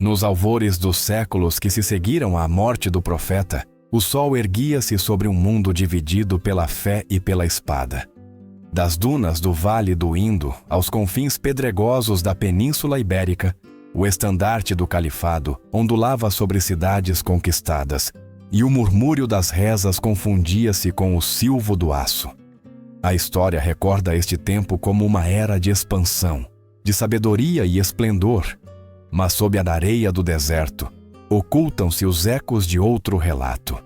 Nos alvores dos séculos que se seguiram à morte do profeta, o sol erguia-se sobre um mundo dividido pela fé e pela espada. Das dunas do Vale do Indo aos confins pedregosos da Península Ibérica, o estandarte do califado ondulava sobre cidades conquistadas, e o murmúrio das rezas confundia-se com o silvo do aço. A história recorda este tempo como uma era de expansão, de sabedoria e esplendor, mas sob a areia do deserto, ocultam-se os ecos de outro relato,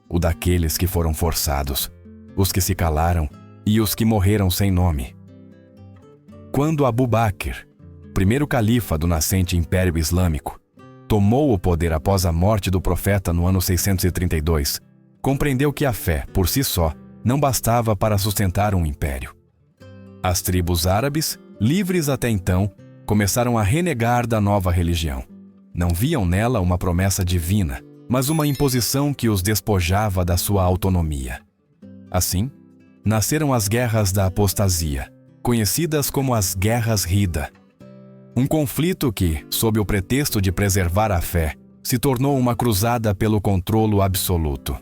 o daqueles que foram forçados, os que se calaram e os que morreram sem nome. Quando Abu Bakr, primeiro califa do nascente Império Islâmico, tomou o poder após a morte do profeta no ano 632, compreendeu que a fé, por si só, não bastava para sustentar um império. As tribos árabes, livres até então, começaram a renegar da nova religião. Não viam nela uma promessa divina, mas uma imposição que os despojava da sua autonomia. Assim, nasceram as guerras da apostasia, conhecidas como as Guerras Ridda. Um conflito que, sob o pretexto de preservar a fé, se tornou uma cruzada pelo controlo absoluto.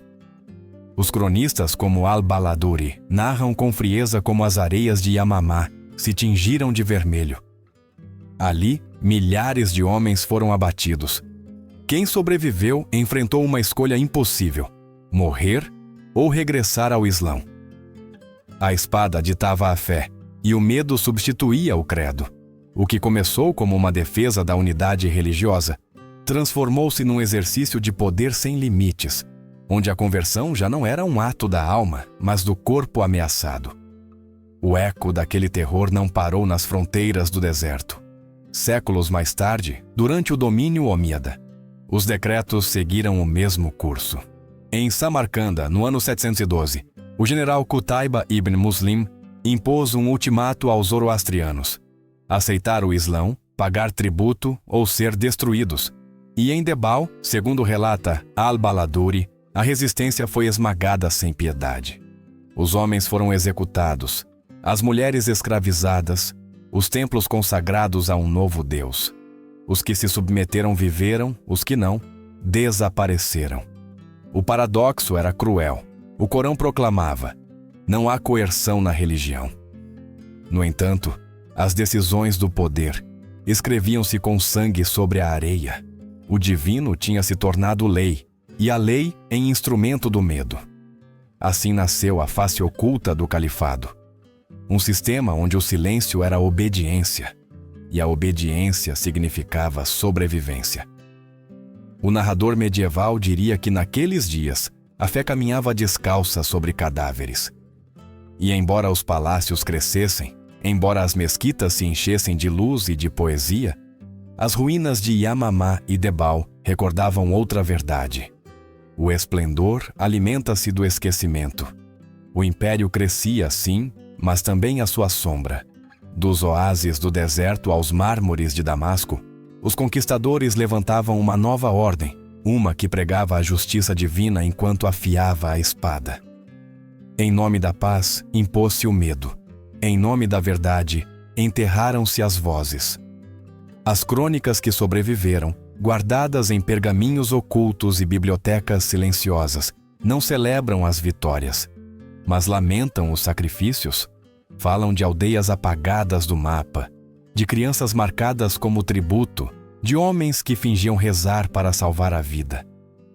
Os cronistas como Al-Baladuri narram com frieza como as areias de Yamamá se tingiram de vermelho. Ali, milhares de homens foram abatidos. Quem sobreviveu enfrentou uma escolha impossível: morrer ou regressar ao Islão. A espada ditava a fé, e o medo substituía o credo. O que começou como uma defesa da unidade religiosa, transformou-se num exercício de poder sem limites, onde a conversão já não era um ato da alma, mas do corpo ameaçado. O eco daquele terror não parou nas fronteiras do deserto. Séculos mais tarde, durante o domínio omíada, os decretos seguiram o mesmo curso. Em Samarcanda, no ano 712, o general Qutayba ibn Muslim impôs um ultimato aos zoroastrianos: aceitar o Islão, pagar tributo ou ser destruídos. E em Debal, segundo relata Al-Baladuri, a resistência foi esmagada sem piedade. Os homens foram executados, as mulheres escravizadas, os templos consagrados a um novo Deus. Os que se submeteram viveram, os que não, desapareceram. O paradoxo era cruel. O Corão proclamava: não há coerção na religião. No entanto, as decisões do poder escreviam-se com sangue sobre a areia. O divino tinha se tornado lei, e a lei em instrumento do medo. Assim nasceu a face oculta do califado. Um sistema onde o silêncio era obediência, e a obediência significava sobrevivência. O narrador medieval diria que naqueles dias a fé caminhava descalça sobre cadáveres. E embora os palácios crescessem, embora as mesquitas se enchessem de luz e de poesia, as ruínas de Yamamá e Debal recordavam outra verdade. O esplendor alimenta-se do esquecimento. O império crescia, sim, mas também a sua sombra. Dos oásis do deserto aos mármores de Damasco, os conquistadores levantavam uma nova ordem, uma que pregava a justiça divina enquanto afiava a espada. Em nome da paz, impôs-se o medo. Em nome da verdade, enterraram-se as vozes. As crônicas que sobreviveram, guardadas em pergaminhos ocultos e bibliotecas silenciosas, não celebram as vitórias, mas lamentam os sacrifícios. Falam de aldeias apagadas do mapa, de crianças marcadas como tributo, de homens que fingiam rezar para salvar a vida.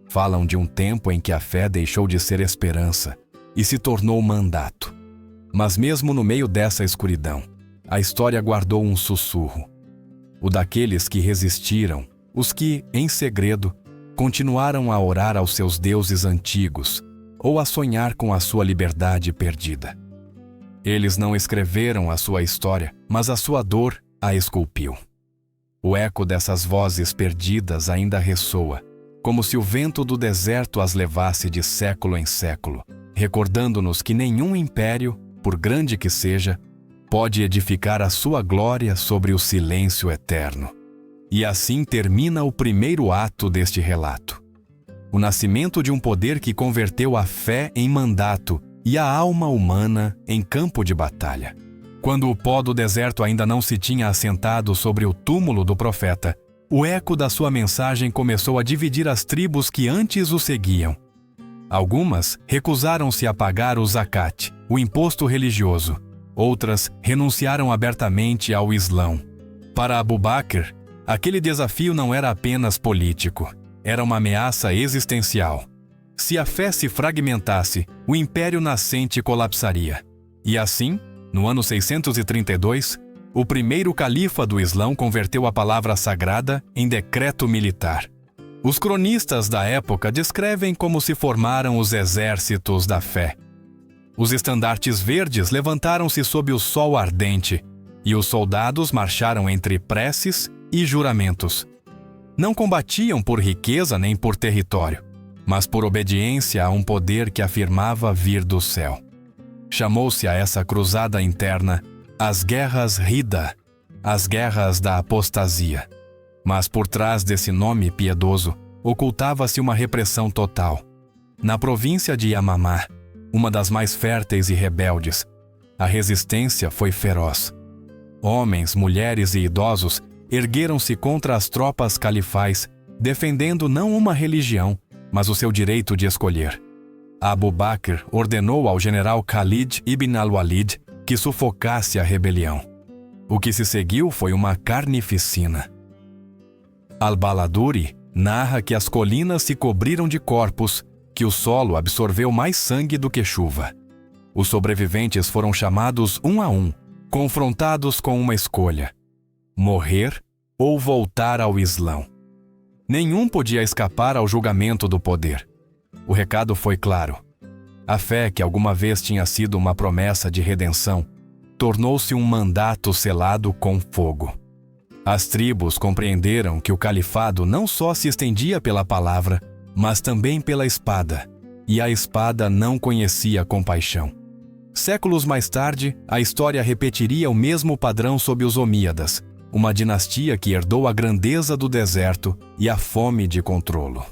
Falam de um tempo em que a fé deixou de ser esperança e se tornou mandato. Mas mesmo no meio dessa escuridão, a história guardou um sussurro: o daqueles que resistiram, os que, em segredo, continuaram a orar aos seus deuses antigos ou a sonhar com a sua liberdade perdida. Eles não escreveram a sua história, mas a sua dor a esculpiu. O eco dessas vozes perdidas ainda ressoa, como se o vento do deserto as levasse de século em século, recordando-nos que nenhum império, por grande que seja, pode edificar a sua glória sobre o silêncio eterno. E assim termina o primeiro ato deste relato: o nascimento de um poder que converteu a fé em mandato e a alma humana em campo de batalha. Quando o pó do deserto ainda não se tinha assentado sobre o túmulo do profeta, o eco da sua mensagem começou a dividir as tribos que antes o seguiam. Algumas recusaram-se a pagar o zakat, o imposto religioso. Outras renunciaram abertamente ao Islão. Para Abu Bakr, aquele desafio não era apenas político, era uma ameaça existencial. Se a fé se fragmentasse, o império nascente colapsaria. E assim, no ano 632, o primeiro califa do Islão converteu a palavra sagrada em decreto militar. Os cronistas da época descrevem como se formaram os exércitos da fé. Os estandartes verdes levantaram-se sob o sol ardente, e os soldados marcharam entre preces e juramentos. Não combatiam por riqueza nem por território, mas por obediência a um poder que afirmava vir do céu. Chamou-se a essa cruzada interna as Guerras Ridda, as Guerras da Apostasia. Mas por trás desse nome piedoso, ocultava-se uma repressão total. Na província de Yamamá, uma das mais férteis e rebeldes, a resistência foi feroz. Homens, mulheres e idosos ergueram-se contra as tropas califais, defendendo não uma religião, mas o seu direito de escolher. Abu Bakr ordenou ao general Khalid ibn al-Walid que sufocasse a rebelião. O que se seguiu foi uma carnificina. Al-Baladuri narra que as colinas se cobriram de corpos, que o solo absorveu mais sangue do que chuva. Os sobreviventes foram chamados um a um, confrontados com uma escolha: morrer ou voltar ao Islão. Nenhum podia escapar ao julgamento do poder. O recado foi claro. A fé, que alguma vez tinha sido uma promessa de redenção, tornou-se um mandato selado com fogo. As tribos compreenderam que o califado não só se estendia pela palavra, mas também pela espada, e a espada não conhecia compaixão. Séculos mais tarde, a história repetiria o mesmo padrão sob os Omíadas, uma dinastia que herdou a grandeza do deserto e a fome de controlo.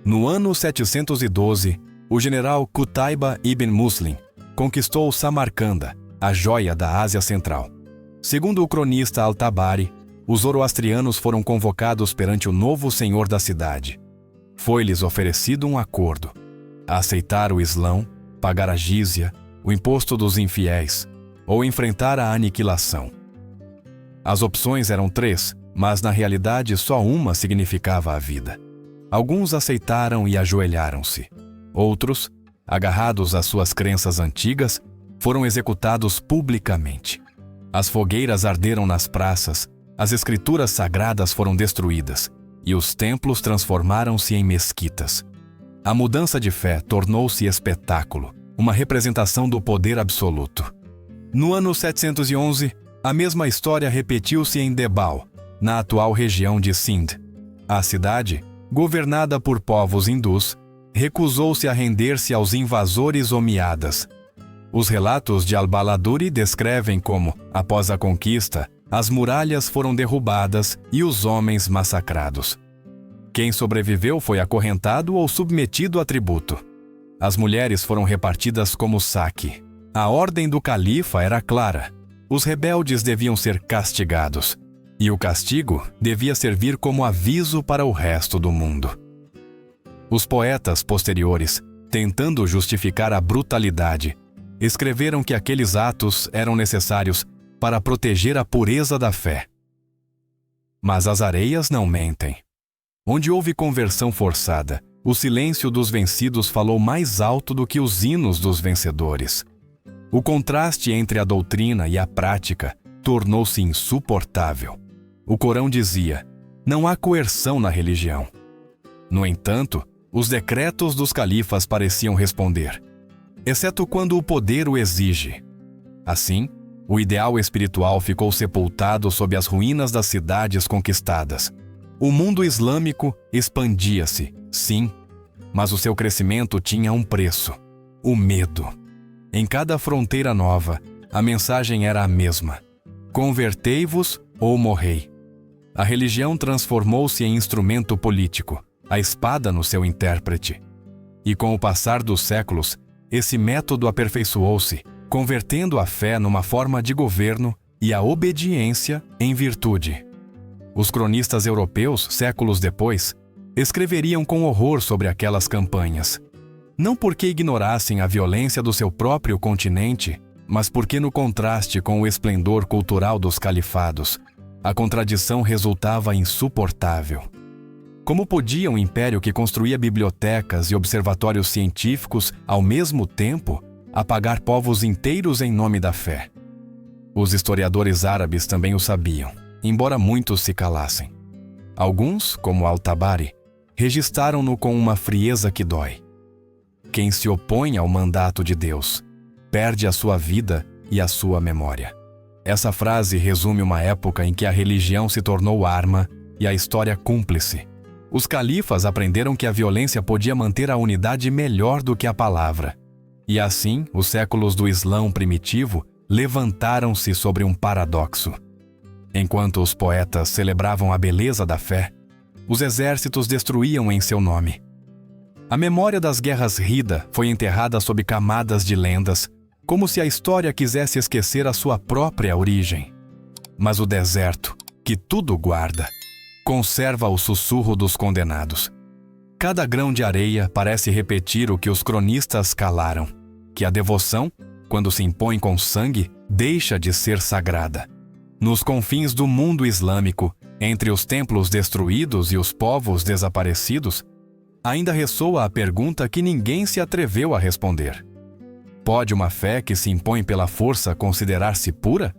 No ano 712, o general Qutayba ibn Muslim conquistou Samarcanda, a joia da Ásia Central. Segundo o cronista Al-Tabari, os zoroastrianos foram convocados perante o novo senhor da cidade. Foi-lhes oferecido um acordo: aceitar o Islão, pagar a jízia, o imposto dos infiéis, ou enfrentar a aniquilação. As opções eram 3, mas na realidade só uma significava a vida. Alguns aceitaram e ajoelharam-se. Outros, agarrados às suas crenças antigas, foram executados publicamente. As fogueiras arderam nas praças, as escrituras sagradas foram destruídas, e os templos transformaram-se em mesquitas. A mudança de fé tornou-se espetáculo, uma representação do poder absoluto. No ano 711, a mesma história repetiu-se em Debal, na atual região de Sind. A cidade, governada por povos hindus, recusou-se a render-se aos invasores omíadas. Os relatos de Al-Baladuri descrevem como, após a conquista, as muralhas foram derrubadas e os homens massacrados. Quem sobreviveu foi acorrentado ou submetido a tributo. As mulheres foram repartidas como saque. A ordem do califa era clara: os rebeldes deviam ser castigados, e o castigo devia servir como aviso para o resto do mundo. Os poetas posteriores, tentando justificar a brutalidade, escreveram que aqueles atos eram necessários para proteger a pureza da fé. Mas as areias não mentem. Onde houve conversão forçada, o silêncio dos vencidos falou mais alto do que os hinos dos vencedores. O contraste entre a doutrina e a prática tornou-se insuportável. O Corão dizia: não há coerção na religião. No entanto, os decretos dos califas pareciam responder: exceto quando o poder o exige. Assim, o ideal espiritual ficou sepultado sob as ruínas das cidades conquistadas. O mundo islâmico expandia-se, sim, mas o seu crescimento tinha um preço: o medo. Em cada fronteira nova, a mensagem era a mesma: convertei-vos ou morrei. A religião transformou-se em instrumento político, a espada no seu intérprete. E com o passar dos séculos, esse método aperfeiçoou-se, convertendo a fé numa forma de governo e a obediência em virtude. Os cronistas europeus, séculos depois, escreveriam com horror sobre aquelas campanhas. Não porque ignorassem a violência do seu próprio continente, mas porque no contraste com o esplendor cultural dos califados, a contradição resultava insuportável. Como podia um império que construía bibliotecas e observatórios científicos ao mesmo tempo apagar povos inteiros em nome da fé? Os historiadores árabes também o sabiam, embora muitos se calassem. Alguns, como Al-Tabari, registraram-no com uma frieza que dói. Quem se opõe ao mandato de Deus perde a sua vida e a sua memória. Essa frase resume uma época em que a religião se tornou arma e a história cúmplice. Os califas aprenderam que a violência podia manter a unidade melhor do que a palavra. E assim, os séculos do Islão primitivo levantaram-se sobre um paradoxo. Enquanto os poetas celebravam a beleza da fé, os exércitos destruíam em seu nome. A memória das guerras Rida foi enterrada sob camadas de lendas, como se a história quisesse esquecer a sua própria origem. Mas o deserto, que tudo guarda, conserva o sussurro dos condenados. Cada grão de areia parece repetir o que os cronistas calaram, que a devoção, quando se impõe com sangue, deixa de ser sagrada. Nos confins do mundo islâmico, entre os templos destruídos e os povos desaparecidos, ainda ressoa a pergunta que ninguém se atreveu a responder. Pode uma fé que se impõe pela força considerar-se pura?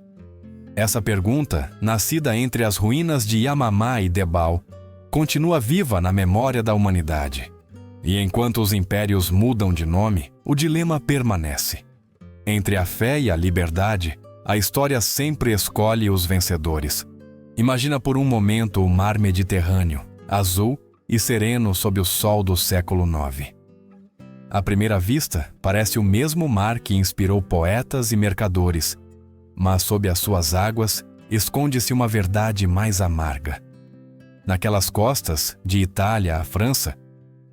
Essa pergunta, nascida entre as ruínas de Yamamá e Debal, continua viva na memória da humanidade. E enquanto os impérios mudam de nome, o dilema permanece. Entre a fé e a liberdade, a história sempre escolhe os vencedores. Imagina por um momento o mar Mediterrâneo, azul e sereno sob o sol do século IX. À primeira vista, parece o mesmo mar que inspirou poetas e mercadores, mas sob as suas águas esconde-se uma verdade mais amarga. Naquelas costas, de Itália à França,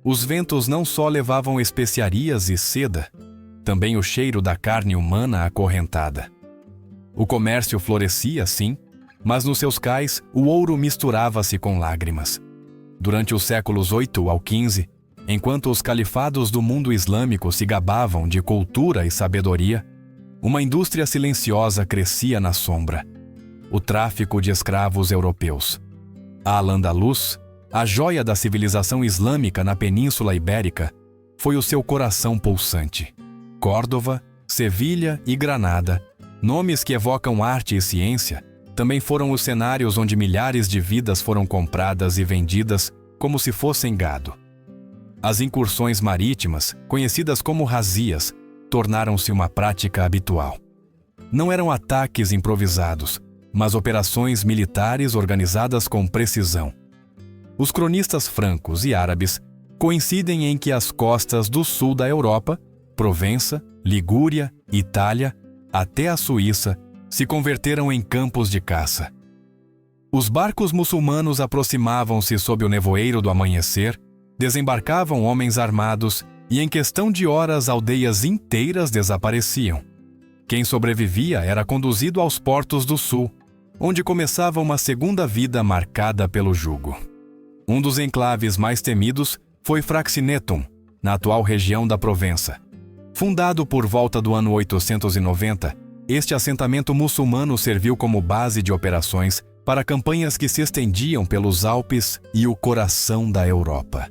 os ventos não só levavam especiarias e seda, também o cheiro da carne humana acorrentada. O comércio florescia, sim, mas nos seus cais o ouro misturava-se com lágrimas. Durante os séculos 8 ao 15, enquanto os califados do mundo islâmico se gabavam de cultura e sabedoria, uma indústria silenciosa crescia na sombra: o tráfico de escravos europeus. Al-Andalus, a joia da civilização islâmica na Península Ibérica, foi o seu coração pulsante. Córdoba, Sevilha e Granada, nomes que evocam arte e ciência, também foram os cenários onde milhares de vidas foram compradas e vendidas como se fossem gado. As incursões marítimas, conhecidas como razias, tornaram-se uma prática habitual. Não eram ataques improvisados, mas operações militares organizadas com precisão. Os cronistas francos e árabes coincidem em que as costas do sul da Europa, Provença, Ligúria, Itália, até a Suíça, se converteram em campos de caça. Os barcos muçulmanos aproximavam-se sob o nevoeiro do amanhecer, desembarcavam homens armados e em questão de horas aldeias inteiras desapareciam. Quem sobrevivia era conduzido aos portos do sul, onde começava uma segunda vida marcada pelo jugo. Um dos enclaves mais temidos foi Fraxinetum, na atual região da Provença. Fundado por volta do ano 890, este assentamento muçulmano serviu como base de operações para campanhas que se estendiam pelos Alpes e o coração da Europa.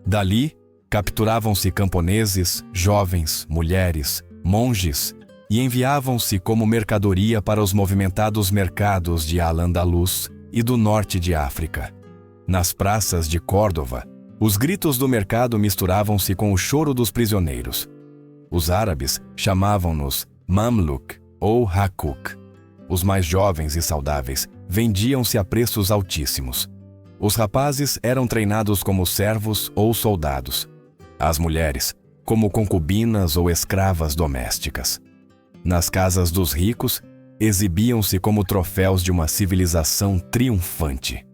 Dali, capturavam-se camponeses, jovens, mulheres, monges e enviavam-se como mercadoria para os movimentados mercados de Al-Andalus e do norte de África. Nas praças de Córdoba, os gritos do mercado misturavam-se com o choro dos prisioneiros. Os árabes chamavam-nos Mamluk ou Hakuk. Os mais jovens e saudáveis vendiam-se a preços altíssimos. Os rapazes eram treinados como servos ou soldados. As mulheres, como concubinas ou escravas domésticas. Nas casas dos ricos, exibiam-se como troféus de uma civilização triunfante.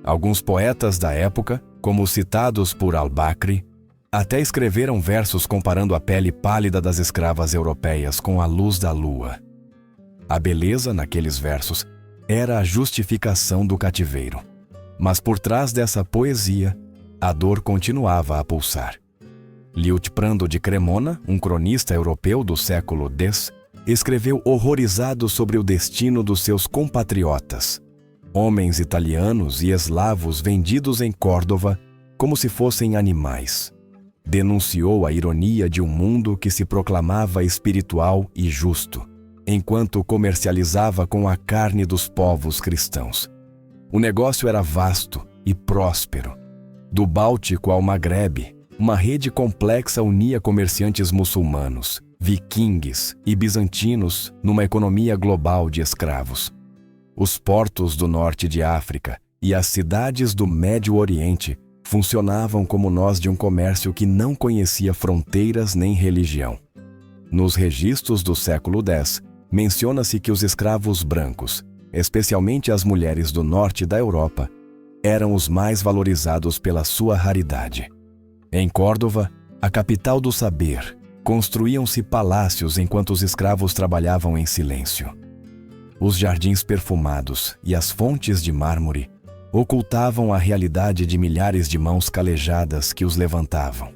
Alguns poetas da época, como os citados por Al-Bakri, até escreveram versos comparando a pele pálida das escravas europeias com a luz da lua. A beleza, naqueles versos, era a justificação do cativeiro. Mas por trás dessa poesia, a dor continuava a pulsar. Liutprando de Cremona, um cronista europeu do século X, escreveu horrorizado sobre o destino dos seus compatriotas, homens italianos e eslavos vendidos em Córdova como se fossem animais. Denunciou a ironia de um mundo que se proclamava espiritual e justo, enquanto comercializava com a carne dos povos cristãos. O negócio era vasto e próspero. Do Báltico ao Maghrebe, uma rede complexa unia comerciantes muçulmanos, vikings e bizantinos numa economia global de escravos. Os portos do norte de África e as cidades do Médio Oriente funcionavam como nós de um comércio que não conhecia fronteiras nem religião. Nos registros do século X, menciona-se que os escravos brancos, especialmente as mulheres do norte da Europa, eram os mais valorizados pela sua raridade. Em Córdova, a capital do saber, construíam-se palácios enquanto os escravos trabalhavam em silêncio. Os jardins perfumados e as fontes de mármore ocultavam a realidade de milhares de mãos calejadas que os levantavam.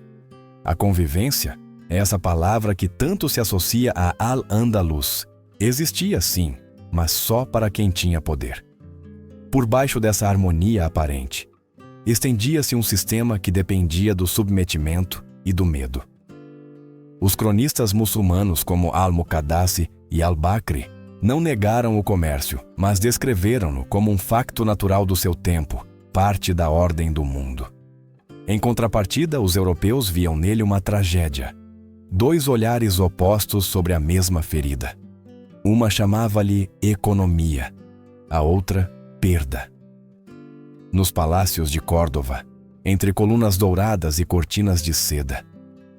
A convivência, essa palavra que tanto se associa a Al-Andalus, existia sim, mas só para quem tinha poder. Por baixo dessa harmonia aparente, estendia-se um sistema que dependia do submetimento e do medo. Os cronistas muçulmanos como Al-Muqaddasi e Al-Bakri não negaram o comércio, mas descreveram-no como um facto natural do seu tempo, parte da ordem do mundo. Em contrapartida, os europeus viam nele uma tragédia. Dois olhares opostos sobre a mesma ferida. Uma chamava-lhe economia, a outra perda. Nos palácios de Córdova, entre colunas douradas e cortinas de seda,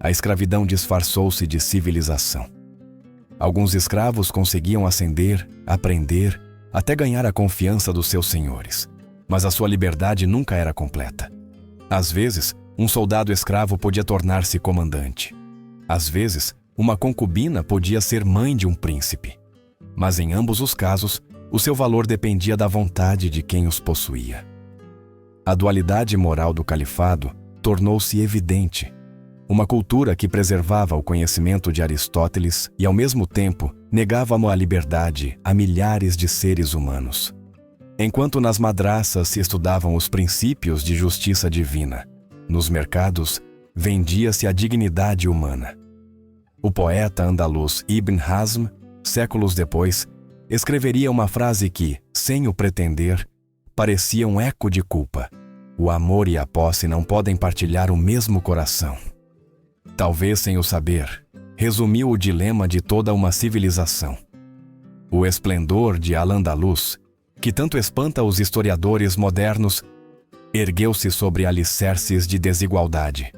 a escravidão disfarçou-se de civilização. Alguns escravos conseguiam ascender, aprender, até ganhar a confiança dos seus senhores. Mas a sua liberdade nunca era completa. Às vezes, um soldado escravo podia tornar-se comandante. Às vezes, uma concubina podia ser mãe de um príncipe. Mas em ambos os casos, o seu valor dependia da vontade de quem os possuía. A dualidade moral do califado tornou-se evidente. Uma cultura que preservava o conhecimento de Aristóteles e, ao mesmo tempo, negava a liberdade a milhares de seres humanos. Enquanto nas madraças se estudavam os princípios de justiça divina, nos mercados vendia-se a dignidade humana. O poeta andaluz Ibn Hazm, séculos depois, escreveria uma frase que, sem o pretender, parecia um eco de culpa. O amor e a posse não podem partilhar o mesmo coração. Talvez sem o saber, resumiu o dilema de toda uma civilização. O esplendor de Al-Andalus, que tanto espanta os historiadores modernos, ergueu-se sobre alicerces de desigualdade.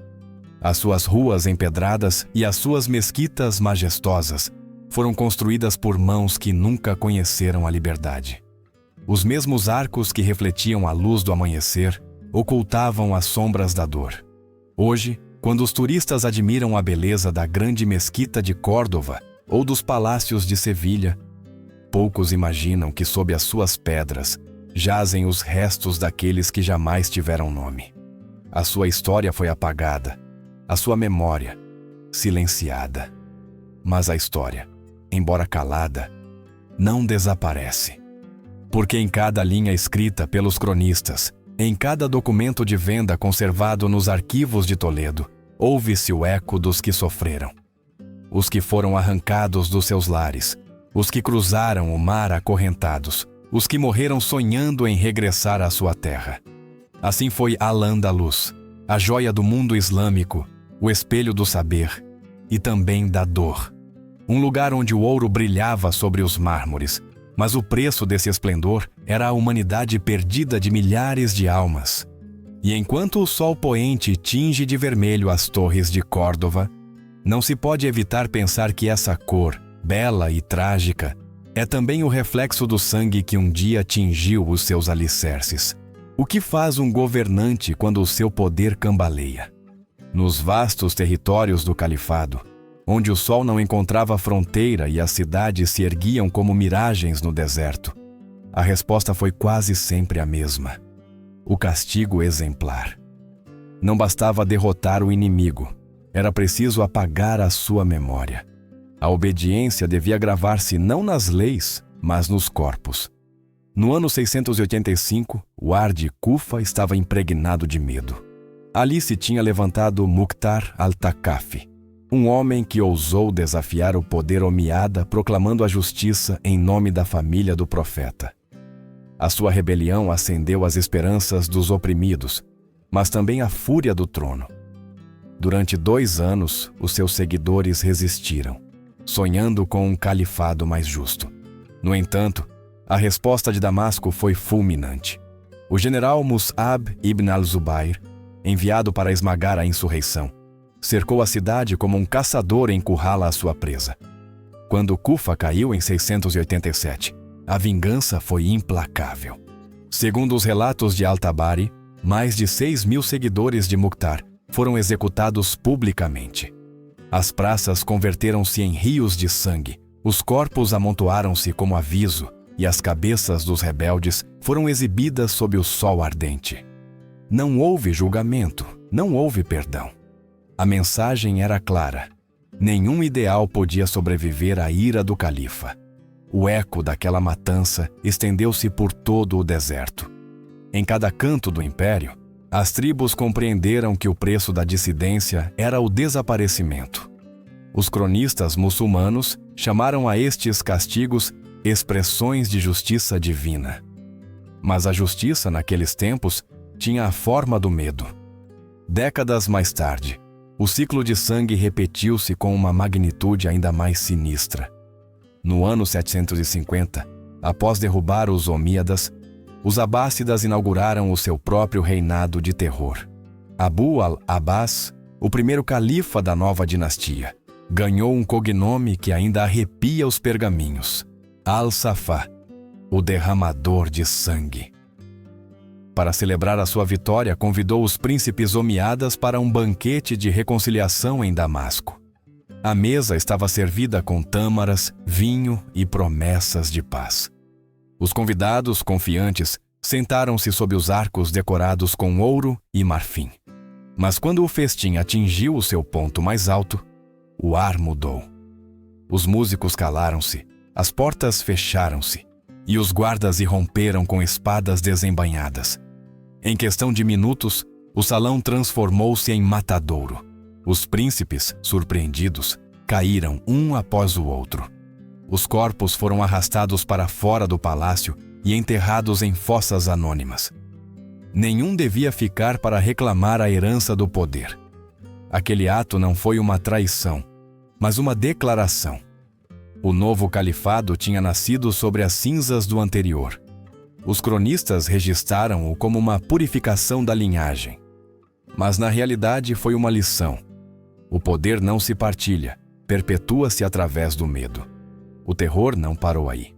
As suas ruas empedradas e as suas mesquitas majestosas foram construídas por mãos que nunca conheceram a liberdade. Os mesmos arcos que refletiam a luz do amanhecer ocultavam as sombras da dor. Hoje, quando os turistas admiram a beleza da grande mesquita de Córdova ou dos palácios de Sevilha, poucos imaginam que sob as suas pedras jazem os restos daqueles que jamais tiveram nome. A sua história foi apagada, a sua memória silenciada. Mas a história, embora calada, não desaparece. Porque em cada linha escrita pelos cronistas, em cada documento de venda conservado nos arquivos de Toledo, ouve-se o eco dos que sofreram. Os que foram arrancados dos seus lares, os que cruzaram o mar acorrentados, os que morreram sonhando em regressar à sua terra. Assim foi Al-Andalus, a joia do mundo islâmico, o espelho do saber e também da dor. Um lugar onde o ouro brilhava sobre os mármores, mas o preço desse esplendor era a humanidade perdida de milhares de almas. E enquanto o sol poente tinge de vermelho as torres de Córdova, não se pode evitar pensar que essa cor, bela e trágica, é também o reflexo do sangue que um dia tingiu os seus alicerces. O que faz um governante quando o seu poder cambaleia? Nos vastos territórios do califado, onde o sol não encontrava fronteira e as cidades se erguiam como miragens no deserto, A resposta foi quase sempre a mesma: o castigo exemplar. Não bastava derrotar o inimigo, era preciso apagar a sua memória. A obediência devia gravar-se não nas leis, mas nos corpos. No ano 685, o ar de Kufa estava impregnado de medo. Ali se tinha levantado Mukhtar al-Thaqafi, um homem que ousou desafiar o poder omiada, proclamando a justiça em nome da família do profeta. A sua rebelião acendeu as esperanças dos oprimidos, mas também a fúria do trono. Durante 2 anos, os seus seguidores resistiram, sonhando com um califado mais justo. No entanto, a resposta de Damasco foi fulminante. O general Mus'ab ibn al-Zubair, enviado para esmagar a insurreição, cercou a cidade como um caçador encurrala a sua presa. Quando Kufa caiu em 687, a vingança foi implacável. Segundo os relatos de Al-Tabari, mais de 6.000 seguidores de Mukhtar foram executados publicamente. As praças converteram-se em rios de sangue, os corpos amontoaram-se como aviso e as cabeças dos rebeldes foram exibidas sob o sol ardente. Não houve julgamento, não houve perdão. A mensagem era clara: nenhum ideal podia sobreviver à ira do califa. O eco daquela matança estendeu-se por todo o deserto. Em cada canto do império, as tribos compreenderam que o preço da dissidência era o desaparecimento. Os cronistas muçulmanos chamaram a estes castigos expressões de justiça divina. Mas a justiça, naqueles tempos, tinha a forma do medo. Décadas mais tarde, o ciclo de sangue repetiu-se com uma magnitude ainda mais sinistra. No ano 750, após derrubar os Omíadas, os Abássidas inauguraram o seu próprio reinado de terror. Abu al-Abbas, o primeiro califa da nova dinastia, ganhou um cognome que ainda arrepia os pergaminhos: Al-Safá, o derramador de sangue. Para celebrar a sua vitória, convidou os príncipes Omíadas para um banquete de reconciliação em Damasco. A mesa estava servida com tâmaras, vinho e promessas de paz. Os convidados, confiantes, sentaram-se sob os arcos decorados com ouro e marfim. Mas quando o festim atingiu o seu ponto mais alto, o ar mudou. Os músicos calaram-se, as portas fecharam-se, e os guardas irromperam com espadas desembainhadas. Em questão de minutos, o salão transformou-se em matadouro. Os príncipes, surpreendidos, caíram um após o outro. Os corpos foram arrastados para fora do palácio e enterrados em fossas anônimas. Nenhum devia ficar para reclamar a herança do poder. Aquele ato não foi uma traição, mas uma declaração. O novo califado tinha nascido sobre as cinzas do anterior. Os cronistas registaram-o como uma purificação da linhagem. Mas na realidade foi uma lição. O poder não se partilha, perpetua-se através do medo. O terror não parou aí.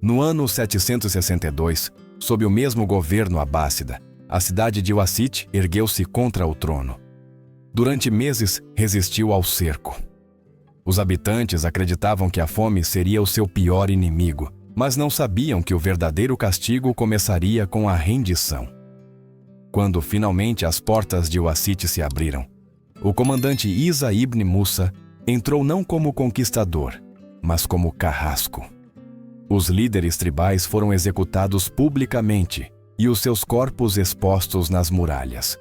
No ano 762, sob o mesmo governo abássida, a cidade de Wasit ergueu-se contra o trono. Durante meses, resistiu ao cerco. Os habitantes acreditavam que a fome seria o seu pior inimigo, mas não sabiam que o verdadeiro castigo começaria com a rendição. Quando finalmente as portas de Wasit se abriram, o comandante Isa ibn Musa entrou não como conquistador, mas como carrasco. Os líderes tribais foram executados publicamente e os seus corpos expostos nas muralhas.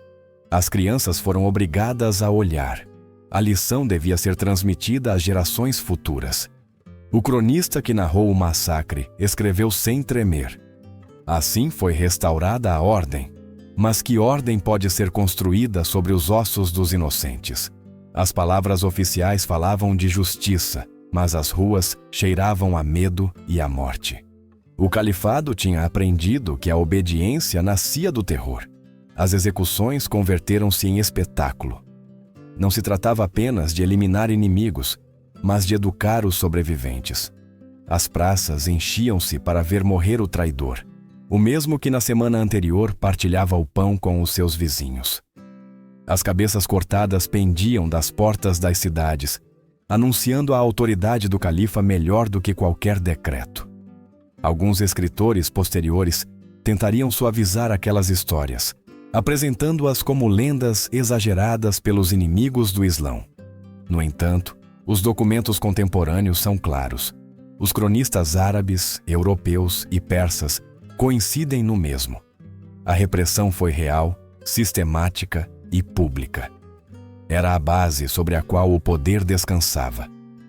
As crianças foram obrigadas a olhar. A lição devia ser transmitida às gerações futuras. O cronista que narrou o massacre escreveu sem tremer: assim foi restaurada a ordem. Mas que ordem pode ser construída sobre os ossos dos inocentes? As palavras oficiais falavam de justiça, mas as ruas cheiravam a medo e a morte. O califado tinha aprendido que a obediência nascia do terror. As execuções converteram-se em espetáculo. Não se tratava apenas de eliminar inimigos, mas de educar os sobreviventes. As praças enchiam-se para ver morrer o traidor, o mesmo que na semana anterior partilhava o pão com os seus vizinhos. As cabeças cortadas pendiam das portas das cidades, anunciando a autoridade do califa melhor do que qualquer decreto. Alguns escritores posteriores tentariam suavizar aquelas histórias, apresentando-as como lendas exageradas pelos inimigos do Islão. No entanto, os documentos contemporâneos são claros. Os cronistas árabes, europeus e persas coincidem no mesmo. A repressão foi real, sistemática e pública. Era a base sobre a qual o poder descansava.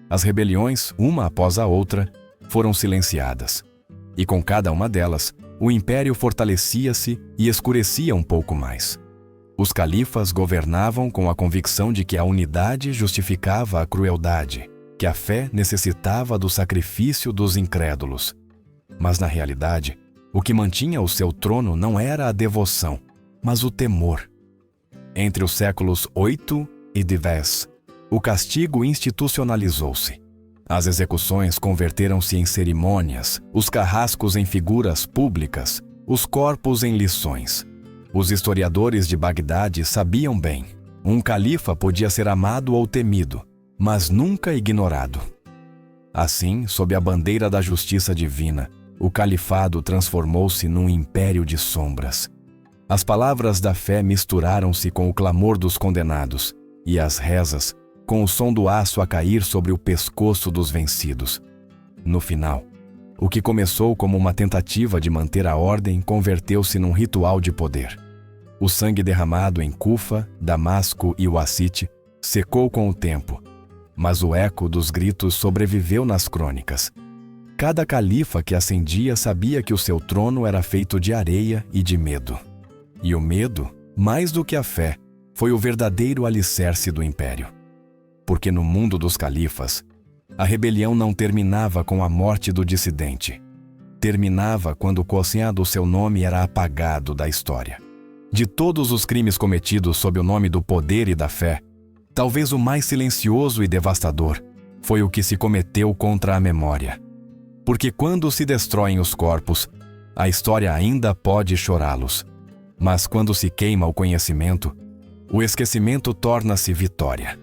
As rebeliões, uma após a outra, foram silenciadas. E com cada uma delas, o império fortalecia-se e escurecia um pouco mais. Os califas governavam com a convicção de que a unidade justificava a crueldade, que a fé necessitava do sacrifício dos incrédulos. Mas, na realidade, o que mantinha o seu trono não era a devoção, mas o temor. Entre os séculos 8 e 10, o castigo institucionalizou-se. As execuções converteram-se em cerimônias, os carrascos em figuras públicas, os corpos em lições. Os historiadores de Bagdade sabiam bem, um califa podia ser amado ou temido, mas nunca ignorado. Assim, sob a bandeira da justiça divina, o califado transformou-se num império de sombras. As palavras da fé misturaram-se com o clamor dos condenados, e as rezas com o som do aço a cair sobre o pescoço dos vencidos. No final, o que começou como uma tentativa de manter a ordem converteu-se num ritual de poder. O sangue derramado em Kufa, Damasco e Wasit secou com o tempo, mas o eco dos gritos sobreviveu nas crônicas. Cada califa que ascendia sabia que o seu trono era feito de areia e de medo. E o medo, mais do que a fé, foi o verdadeiro alicerce do império. Porque no mundo dos califas, a rebelião não terminava com a morte do dissidente. Terminava quando o quociente do seu nome era apagado da história. De todos os crimes cometidos sob o nome do poder e da fé, talvez o mais silencioso e devastador foi o que se cometeu contra a memória. Porque quando se destroem os corpos, a história ainda pode chorá-los. Mas quando se queima o conhecimento, o esquecimento torna-se vitória.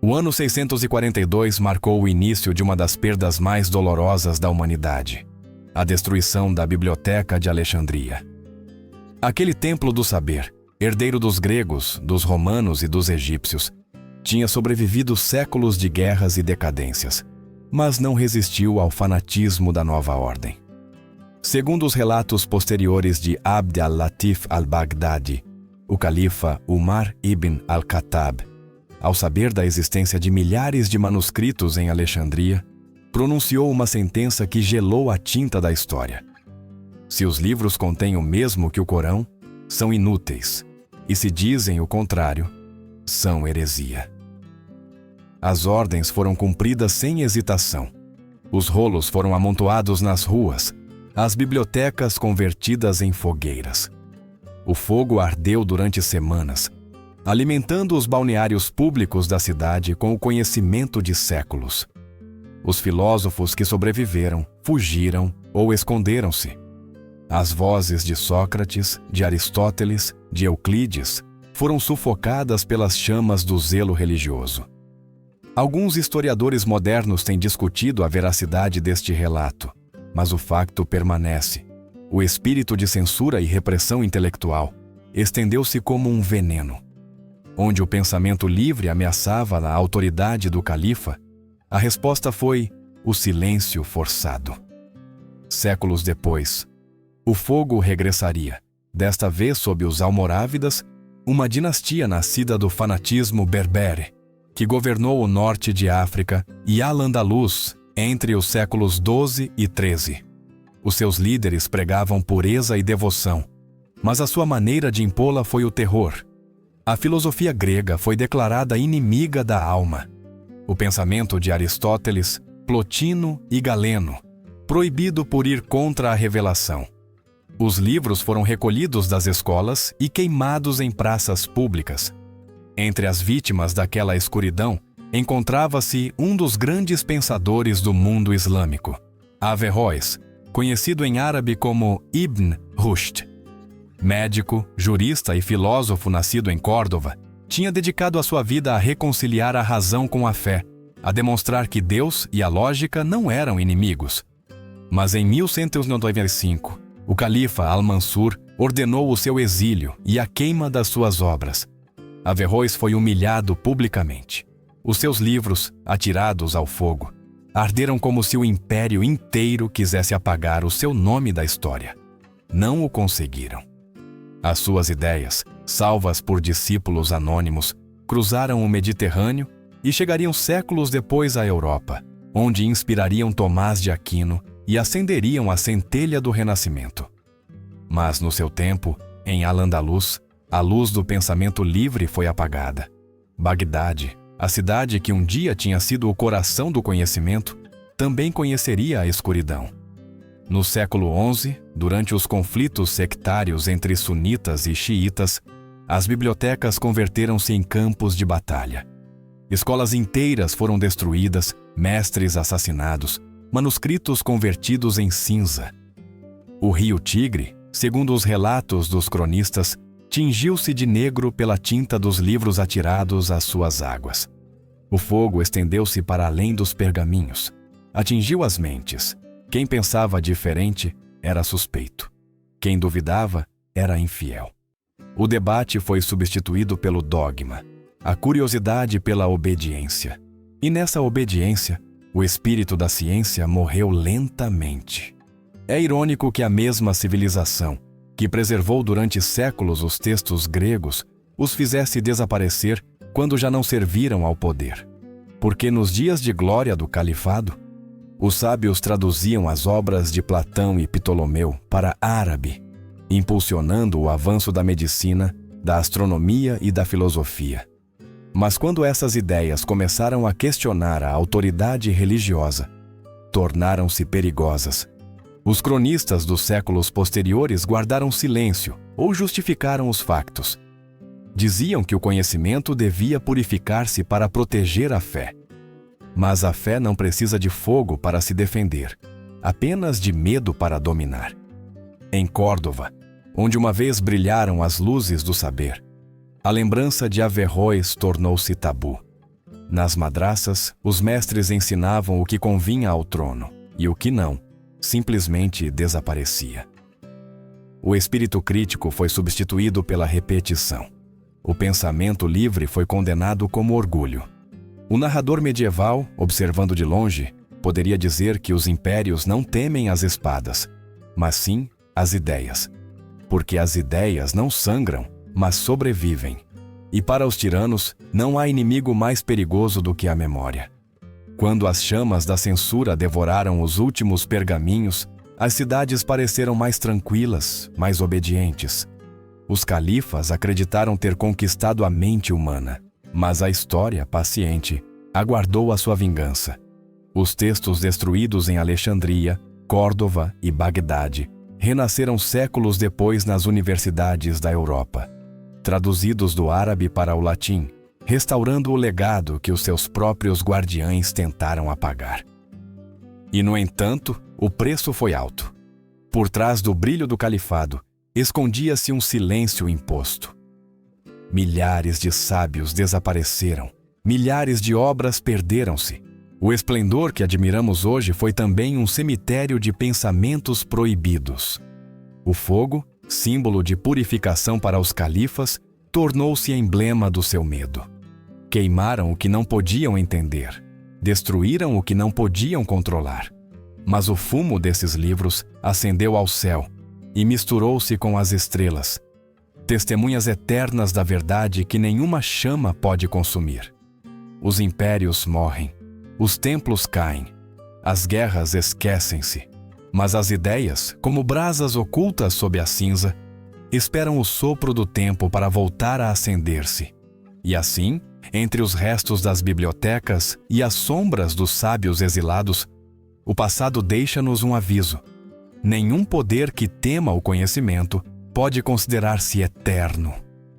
O ano 642 marcou o início de uma das perdas mais dolorosas da humanidade, a destruição da Biblioteca de Alexandria. Aquele templo do saber, herdeiro dos gregos, dos romanos e dos egípcios, tinha sobrevivido séculos de guerras e decadências, mas não resistiu ao fanatismo da nova ordem. Segundo os relatos posteriores de Abd al-Latif al-Baghdadi, o califa Umar ibn al-Khattab, ao saber da existência de milhares de manuscritos em Alexandria, pronunciou uma sentença que gelou a tinta da história. Se os livros contêm o mesmo que o Corão, são inúteis, e se dizem o contrário, são heresia. As ordens foram cumpridas sem hesitação. Os rolos foram amontoados nas ruas, as bibliotecas convertidas em fogueiras. O fogo ardeu durante semanas, alimentando os balneários públicos da cidade com o conhecimento de séculos. Os filósofos que sobreviveram, fugiram ou esconderam-se. As vozes de Sócrates, de Aristóteles, de Euclides foram sufocadas pelas chamas do zelo religioso. Alguns historiadores modernos têm discutido a veracidade deste relato, mas o facto permanece. O espírito de censura e repressão intelectual estendeu-se como um veneno. Onde o pensamento livre ameaçava a autoridade do califa, a resposta foi o silêncio forçado. Séculos depois, o fogo regressaria, desta vez sob os almorávidas, uma dinastia nascida do fanatismo berbere, que governou o norte de África e Al-Andalus entre os séculos 12 e 13. Os seus líderes pregavam pureza e devoção, mas a sua maneira de impô-la foi o terror. A filosofia grega foi declarada inimiga da alma. O pensamento de Aristóteles, Plotino e Galeno, proibido por ir contra a revelação. Os livros foram recolhidos das escolas e queimados em praças públicas. Entre as vítimas daquela escuridão, encontrava-se um dos grandes pensadores do mundo islâmico, Averroes, conhecido em árabe como Ibn Rushd. Médico, jurista e filósofo nascido em Córdoba, tinha dedicado a sua vida a reconciliar a razão com a fé, a demonstrar que Deus e a lógica não eram inimigos. Mas em 1195, o califa Al-Mansur ordenou o seu exílio e a queima das suas obras. Averroes foi humilhado publicamente. Os seus livros, atirados ao fogo, arderam como se o império inteiro quisesse apagar o seu nome da história. Não o conseguiram. As suas ideias, salvas por discípulos anônimos, cruzaram o Mediterrâneo e chegariam séculos depois à Europa, onde inspirariam Tomás de Aquino e acenderiam a centelha do Renascimento. Mas no seu tempo, em Al-Andalus, a luz do pensamento livre foi apagada. Bagdade, a cidade que um dia tinha sido o coração do conhecimento, também conheceria a escuridão. No século XI, durante os conflitos sectários entre sunitas e xiitas, as bibliotecas converteram-se em campos de batalha. Escolas inteiras foram destruídas, mestres assassinados, manuscritos convertidos em cinza. O rio Tigre, segundo os relatos dos cronistas, tingiu-se de negro pela tinta dos livros atirados às suas águas. O fogo estendeu-se para além dos pergaminhos. Atingiu as mentes. Quem pensava diferente era suspeito. Quem duvidava era infiel. O debate foi substituído pelo dogma, a curiosidade pela obediência. E nessa obediência, o espírito da ciência morreu lentamente. É irônico que a mesma civilização, que preservou durante séculos os textos gregos, os fizesse desaparecer quando já não serviram ao poder. Porque nos dias de glória do califado, os sábios traduziam as obras de Platão e Ptolomeu para árabe, impulsionando o avanço da medicina, da astronomia e da filosofia. Mas quando essas ideias começaram a questionar a autoridade religiosa, tornaram-se perigosas. Os cronistas dos séculos posteriores guardaram silêncio ou justificaram os factos. Diziam que o conhecimento devia purificar-se para proteger a fé. Mas a fé não precisa de fogo para se defender, apenas de medo para dominar. Em Córdoba, onde uma vez brilharam as luzes do saber, a lembrança de Averroes tornou-se tabu. Nas madraças, os mestres ensinavam o que convinha ao trono, e o que não, simplesmente desaparecia. O espírito crítico foi substituído pela repetição. O pensamento livre foi condenado como orgulho. O narrador medieval, observando de longe, poderia dizer que os impérios não temem as espadas, mas sim as ideias. Porque as ideias não sangram, mas sobrevivem. E para os tiranos, não há inimigo mais perigoso do que a memória. Quando as chamas da censura devoraram os últimos pergaminhos, as cidades pareceram mais tranquilas, mais obedientes. Os califas acreditaram ter conquistado a mente humana, mas a história, paciente, aguardou a sua vingança. Os textos destruídos em Alexandria, Córdoba e Bagdade renasceram séculos depois nas universidades da Europa, traduzidos do árabe para o latim, restaurando o legado que os seus próprios guardiães tentaram apagar. E, no entanto, o preço foi alto. Por trás do brilho do califado, escondia-se um silêncio imposto. Milhares de sábios desapareceram, milhares de obras perderam-se. O esplendor que admiramos hoje foi também um cemitério de pensamentos proibidos. O fogo, símbolo de purificação para os califas, tornou-se emblema do seu medo. Queimaram o que não podiam entender, destruíram o que não podiam controlar. Mas o fumo desses livros ascendeu ao céu e misturou-se com as estrelas, testemunhas eternas da verdade que nenhuma chama pode consumir. Os impérios morrem, os templos caem, as guerras esquecem-se, mas as ideias, como brasas ocultas sob a cinza, esperam o sopro do tempo para voltar a acender-se. E assim, entre os restos das bibliotecas e as sombras dos sábios exilados, o passado deixa-nos um aviso. Nenhum poder que tema o conhecimento pode considerar-se eterno.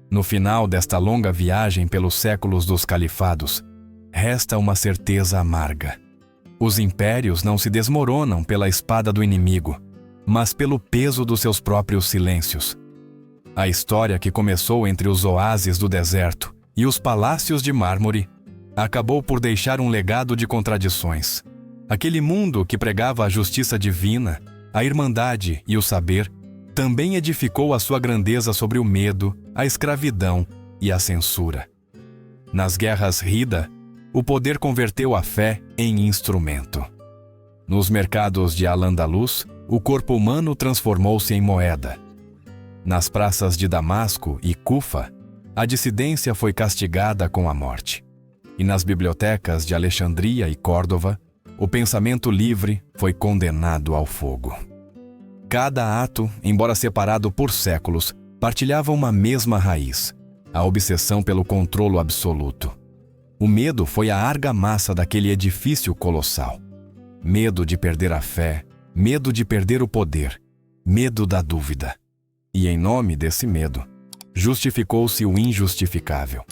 No final desta longa viagem pelos séculos dos califados, resta uma certeza amarga. Os impérios não se desmoronam pela espada do inimigo, mas pelo peso dos seus próprios silêncios. A história que começou entre os oásis do deserto e os palácios de mármore acabou por deixar um legado de contradições. Aquele mundo que pregava a justiça divina, a irmandade e o saber, também edificou a sua grandeza sobre o medo, a escravidão e a censura. Nas guerras Rida, o poder converteu a fé em instrumento. Nos mercados de Al-Andalus, o corpo humano transformou-se em moeda. Nas praças de Damasco e Cufa, a dissidência foi castigada com a morte. E nas bibliotecas de Alexandria e Córdova, o pensamento livre foi condenado ao fogo. Cada ato, embora separado por séculos, partilhava uma mesma raiz, a obsessão pelo controlo absoluto. O medo foi a argamassa daquele edifício colossal. Medo de perder a fé, medo de perder o poder, medo da dúvida. E em nome desse medo, justificou-se o injustificável.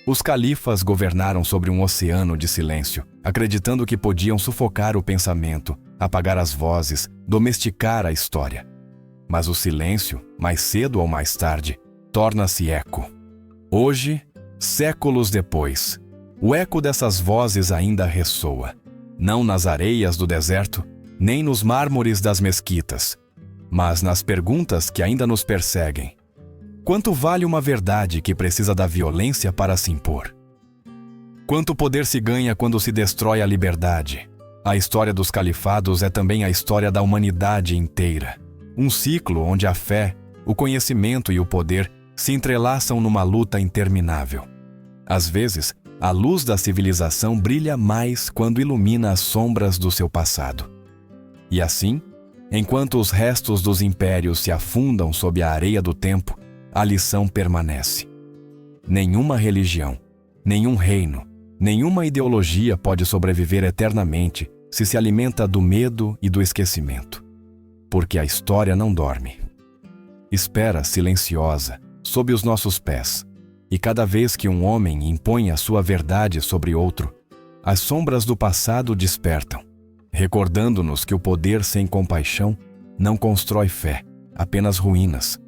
Os califas governaram sobre um oceano de silêncio, acreditando que podiam sufocar o pensamento, apagar as vozes, domesticar a história. Mas o silêncio, mais cedo ou mais tarde, torna-se eco. Hoje, séculos depois, o eco dessas vozes ainda ressoa, não nas areias do deserto, nem nos mármores das mesquitas, mas nas perguntas que ainda nos perseguem. Quanto vale uma verdade que precisa da violência para se impor? Quanto poder se ganha quando se destrói a liberdade? A história dos califados é também a história da humanidade inteira. Um ciclo onde a fé, o conhecimento e o poder se entrelaçam numa luta interminável. Às vezes, a luz da civilização brilha mais quando ilumina as sombras do seu passado. E assim, enquanto os restos dos impérios se afundam sob a areia do tempo, a lição permanece. Nenhuma religião, nenhum reino, nenhuma ideologia pode sobreviver eternamente se alimenta do medo e do esquecimento. Porque a história não dorme. Espera silenciosa, sob os nossos pés, e cada vez que um homem impõe a sua verdade sobre outro, as sombras do passado despertam, recordando-nos que o poder sem compaixão não constrói fé, apenas ruínas.